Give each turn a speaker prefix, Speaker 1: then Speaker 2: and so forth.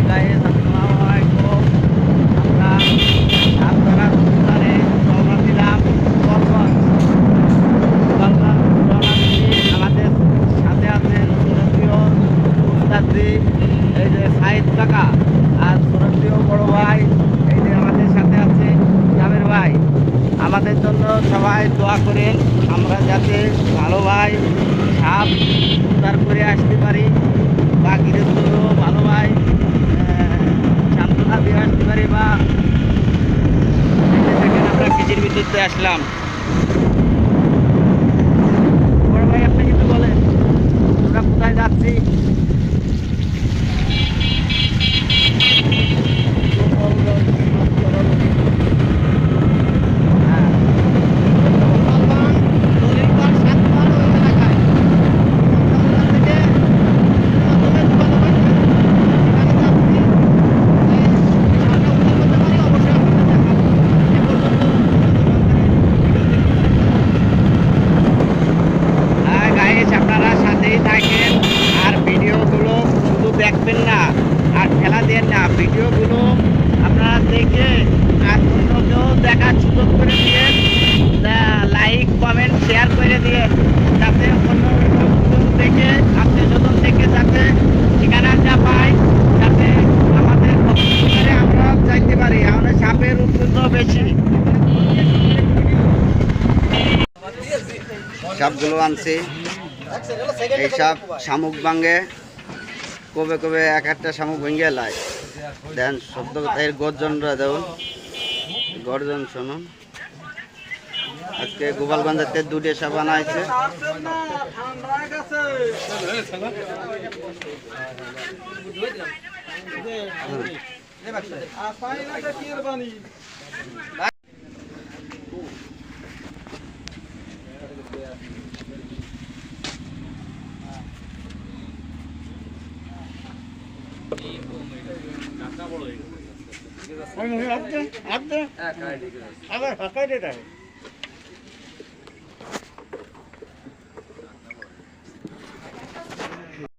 Speaker 1: Guys, আসসালামু আলাইকুম। আমরা সাতপাড়া উত্তরে রওনা দিলাম গোপালগঞ্জ। রওনা দিচ্ছি। আমাদের সাথে আছে সুরপ্রিয় উস্তাদজি, এই যে সাইদ কাকা, আর সুরপ্রিয় বড় ভাই, এই যে আমাদের সাথে আছে জাবের ভাই। আমাদের জন্য সবাই দোয়া করেন, আমরা যাতে ভালো ভাই সাপ উদ্ধার করে আসতে পারি, বা গৃহস্থ ভালো ভাই সান্ত্বনা দিয়ে আসতে পারি, বা দেখেন আমরা কৃষির ভিতরে আসলাম। বড় ভাই আপনি কিন্তু বলেন আমরা কোথায় যাচ্ছি? আপনারা সাথেই থাকেন আর ভিডিওগুলো শুধু দেখবেন না আর খেলা দেন না, ভিডিওগুলো আপনারা দেখে আর অন্যকেও দেখার সুযোগ করে দিয়ে লাইক কমেন্ট শেয়ার করে দিয়ে, যাতে অন্য দেখে আত্মীয়স্বজন থেকে যাতে ঠিকানাটা পাই, যাতে আমাদের করে আমরা চাইতে পারি। আমাদের সাপের উৎপন্ন বেশি, সাপগুলো আনছি। এই সব শামুক ভাঙে, কবে কবে এক একটা শামুক ভেঙে লাই দেন শব্দ, এর গর্জনটা দেউন, গর্জন শুনুন। আজকে গোপালগঞ্জের দুটি সাপ আনা হয়েছে। আবার ফাঁকাই